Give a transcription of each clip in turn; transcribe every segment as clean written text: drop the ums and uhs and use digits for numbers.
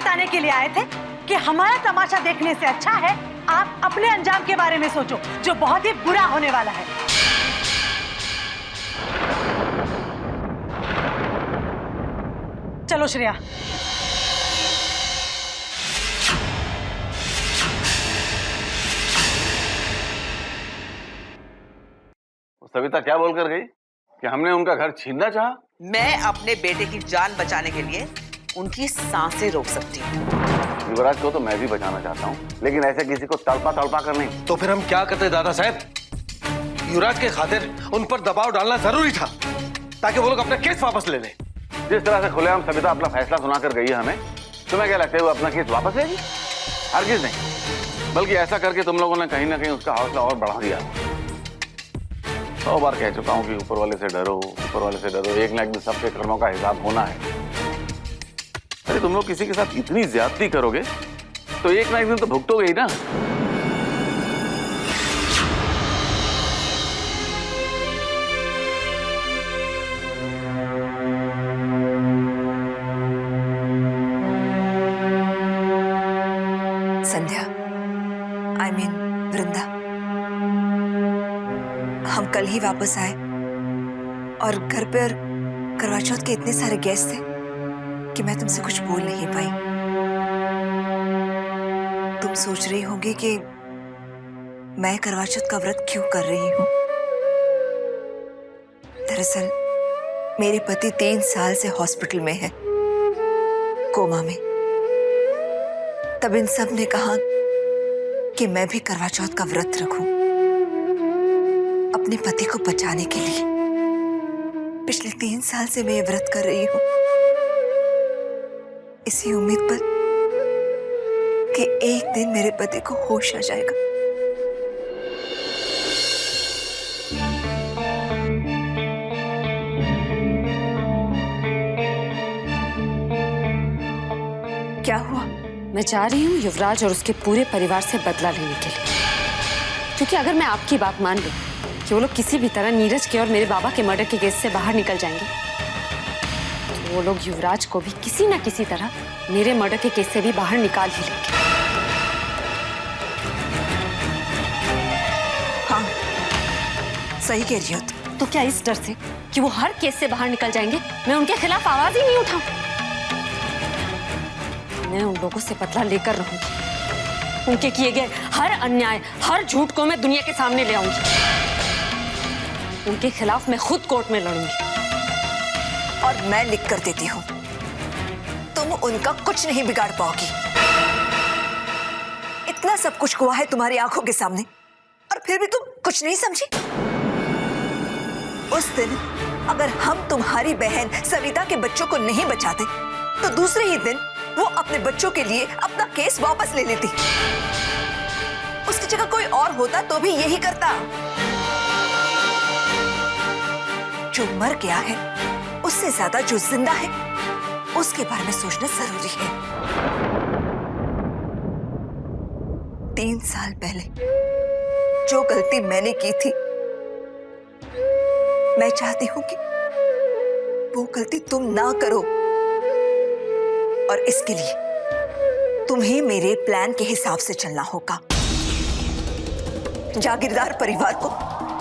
बताने के लिए आए थे कि हमारा तमाशा देखने से अच्छा है आप अपने अंजाम के बारे में सोचो, जो बहुत ही बुरा होने वाला है। चलो श्रेया। सविता क्या बोलकर गई कि हमने उनका घर छीनना चाहा? मैं अपने बेटे की जान बचाने के लिए उनकी सांसें रोक सकती हूँ। युवराज को तो मैं भी बचाना चाहता हूँ, लेकिन ऐसे किसी को तड़पा तड़पा कर नहीं। तो फिर हम क्या करते दादा साहब? युवराज के खातिर उन पर दबाव डालना जरूरी था ताकि वो लोग अपना केस वापस ले लें। जिस तरह से खुलेआम सविता अपना फैसला सुनाकर गई है हमें, तुम्हें क्या लगता है वो अपना केस वापस लेगी? हरगिज नहीं, बल्कि ऐसा करके तुम लोगों ने कहीं ना कहीं उसका हौसला और बढ़ा दिया। 100 बार कह चुका हूँ कि ऊपर वाले से डरो, ऊपर वाले से डरो, एक ना एक दिन सबके कर्मों का हिसाब होना है। अरे तुम लोग किसी के साथ इतनी ज्यादती करोगे तो एक ना एक दिन तो भुगतोगे ही ना। संध्या, I mean वृंदा, हम कल ही वापस आए और घर पर करवा चौथ के इतने सारे गेस्ट थे कि मैं तुमसे कुछ बोल नहीं पाई। तुम सोच रही होंगी कि मैं करवा चौथ का व्रत क्यों कर रही हूं। दरअसल मेरे पति 3 साल से हॉस्पिटल में है, कोमा में। तब इन सब ने कहा कि मैं भी करवा चौथ का व्रत रखूं अपने पति को बचाने के लिए। पिछले 3 साल से मैं ये व्रत कर रही हूं, इसी उम्मीद पर कि एक दिन मेरे पति को होश आ जाएगा। क्या हुआ? मैं जा रही हूँ युवराज और उसके पूरे परिवार से बदला लेने के लिए, क्योंकि अगर मैं आपकी बात मान लूं कि वो लोग किसी भी तरह नीरज के और मेरे बाबा के मर्डर के केस से बाहर निकल जाएंगे, तो वो लोग युवराज को भी किसी ना किसी तरह मेरे मर्डर के केस से भी बाहर निकाल ही लेंगे। हाँ, सही कह रही हो तुम। तो क्या इस डर से कि वो हर केस से बाहर निकल जाएंगे मैं उनके खिलाफ आवाज ही नहीं उठाऊं? मैं उन लोगों से बदला लेकर रहूंगी। उनके किए गए हर अन्याय, हर झूठ को मैं दुनिया के सामने ले आऊंगी। उनके खिलाफ मैं खुद कोर्ट में लड़ूंगी। और मैं लिख कर देती हूं, तुम उनका कुछ नहीं बिगाड़ पाओगी। इतना सब कुछ हुआ है तुम्हारी आंखों के सामने और फिर भी तुम कुछ नहीं समझी। उस दिन अगर हम तुम्हारी बहन सविता के बच्चों को नहीं बचाते तो दूसरे ही दिन वो अपने बच्चों के लिए अपना केस वापस ले लेती। उसकी जगह कोई और होता तो भी यही करता। जो मर गया है उससे ज्यादा जो जिंदा है उसके बारे में सोचना जरूरी है। 3 साल पहले जो गलती मैंने की थी, मैं चाहती हूं कि वो गलती तुम ना करो। और इसके लिए तुम्हें मेरे प्लान के हिसाब से चलना होगा। जागीरदार परिवार को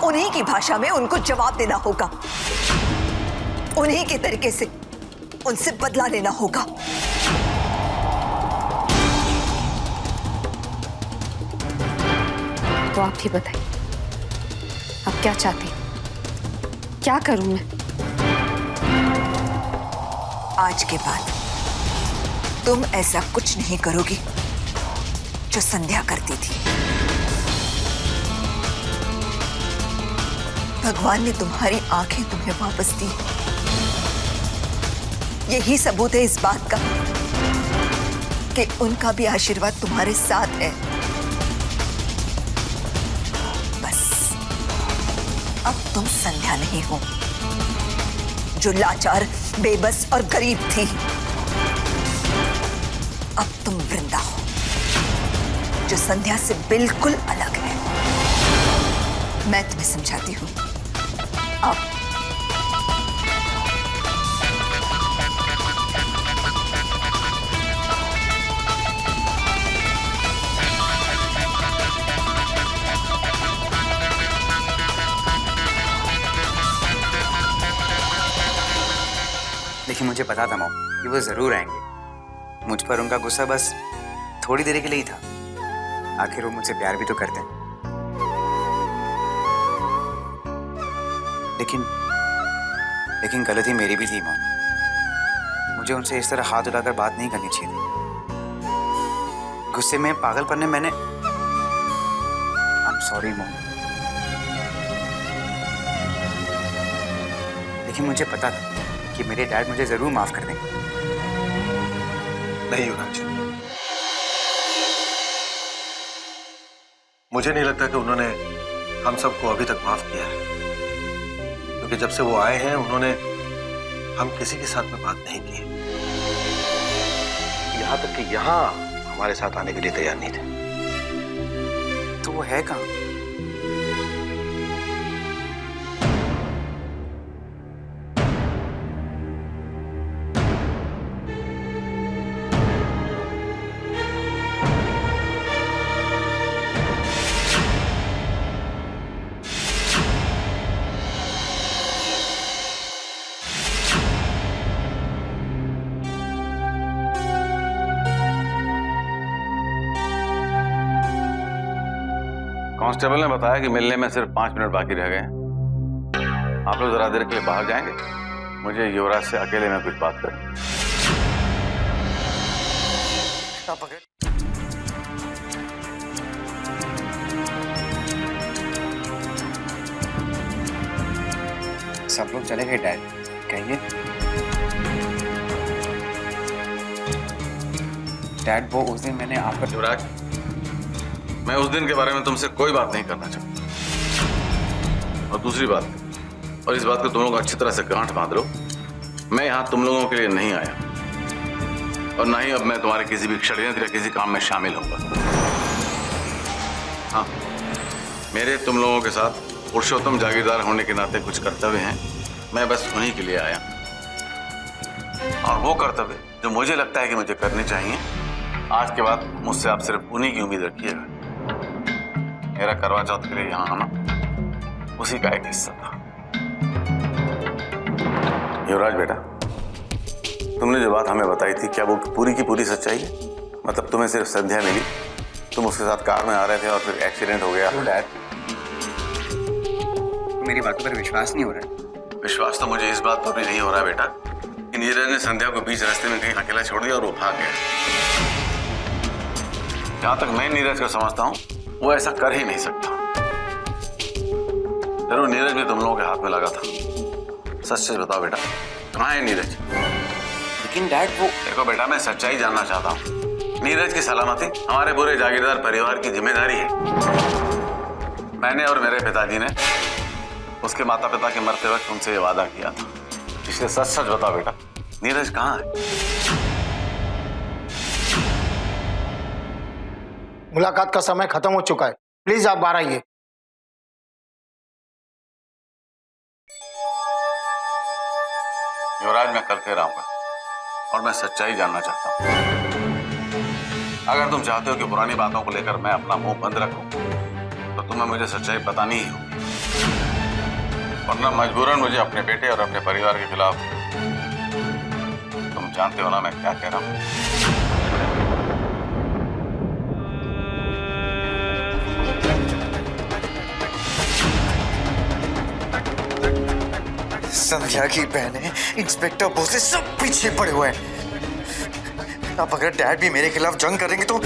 उन्हीं की भाषा में उनको जवाब देना होगा, उन्हीं के तरीके से उनसे बदला लेना होगा। तो आप ही बताइए, आप क्या चाहती हैं? क्या करूं मैं? आज के बाद तुम ऐसा कुछ नहीं करोगी जो संध्या करती थी। भगवान ने तुम्हारी आंखें तुम्हें वापस दी। यही सबूत है इस बात का कि उनका भी आशीर्वाद तुम्हारे साथ है। बस अब तुम संध्या नहीं हो जो लाचार, बेबस और गरीब थी। अब तुम वृंदा हो जो संध्या से बिल्कुल अलग है। मैं तुम्हें समझाती हूँ। अब देखिए मुझे पता था मॉम कि वो जरूर आएंगे। मुझ पर उनका गुस्सा बस थोड़ी देर के लिए ही था। आखिर वो मुझसे प्यार भी तो करते हैं। लेकिन गलती मेरी भी थी मॉम। मुझे उनसे इस तरह हाथ उठाकर बात नहीं करनी चाहिए थी। गुस्से में पागलपन ने मैंने आई एम सॉरी मॉम। लेकिन मुझे पता था कि मेरे डैड मुझे जरूर माफ कर देंगे। नहीं युवराज, मुझे नहीं लगता कि उन्होंने हम सबको अभी तक माफ किया है, क्योंकि जब से वो आए हैं उन्होंने हम किसी के साथ में बात नहीं की। यहाँ तक कि यहाँ हमारे साथ आने के लिए तैयार नहीं थे। तो वो है कहाँ? कांस्टेबल ने बताया कि मिलने में सिर्फ 5 मिनट बाकी रह गए हैं। आप लोग जरा देर के लिए बाहर जाएंगे, मुझे युवराज से अकेले में कुछ बात करनी। सब लोग चले गए डैड, कहिए। डैड वो उस दिन मैंने आप पर युवराज, मैं उस दिन के बारे में तुमसे कोई बात नहीं करना चाहता। और दूसरी बात, और इस बात को तुम लोग अच्छी तरह से गांठ बांध लो, मैं यहाँ तुम लोगों के लिए नहीं आया, और ना ही अब मैं तुम्हारे किसी भी षड्यंत्र या किसी काम में शामिल होऊंगा। हाँ, मेरे तुम लोगों के साथ पुरुषोत्तम जागीरदार होने के नाते कुछ कर्तव्य हैं, मैं बस उन्हीं के लिए आया। और वो कर्तव्य जो मुझे लगता है कि मुझे करने चाहिए, आज के बाद मुझसे आप सिर्फ उन्हीं की उम्मीद रखिएगा। मेरा करवा चौथ के लिए यहाँ आना उसी का एक हिस्सा था। युवराज बेटा, तुमने जो बात हमें बताई थी, क्या वो पूरी की पूरी सच्चाई है? मतलब तुम्हें सिर्फ संध्या मिली, तुम उसके साथ कार में आ रहे थे और फिर एक्सीडेंट हो गया? डैड, मेरी बातों पर विश्वास नहीं हो रहा है। विश्वास तो मुझे इस बात पर भी नहीं हो रहा बेटा कि नीरज ने संध्या को बीच रास्ते में कहीं अकेला छोड़ दिया और वो भाग गया। जहां तक मैं नीरज को समझता हूं, वो ऐसा कर ही नहीं सकता। जरूर नीरज भी तुम लोगों के हाथ में लगा था। सच सच बताओ बेटा, कहाँ है नीरज? लेकिन डैड वो देखो बेटा, मैं सच्चाई जानना चाहता हूँ। नीरज की सलामती हमारे पूरे जागीरदार परिवार की जिम्मेदारी है। मैंने और मेरे पिताजी ने उसके माता पिता के मरते वक्त तुमसे ये वादा किया था। इसलिए सच सच बताओ बेटा, नीरज कहाँ है? मुलाकात का समय खत्म हो चुका है, प्लीज आप बाहर आइए। युवराज, मैं कल फिर आऊंगा और मैं सच्चाई जानना चाहता हूँ। अगर तुम चाहते हो कि पुरानी बातों को लेकर मैं अपना मुंह बंद रखूं, तो तुम्हें मुझे सच्चाई बतानी ही होगी, वरना मजबूरन मुझे अपने बेटे और अपने परिवार के खिलाफ, तुम जानते हो ना मैं क्या कह रहा हूँ। संध्या की बहनें, इंस्पेक्टर बोसे सब पीछे पड़े हुए हैं। अब अगर डैड भी मेरे खिलाफ जंग करेंगे तो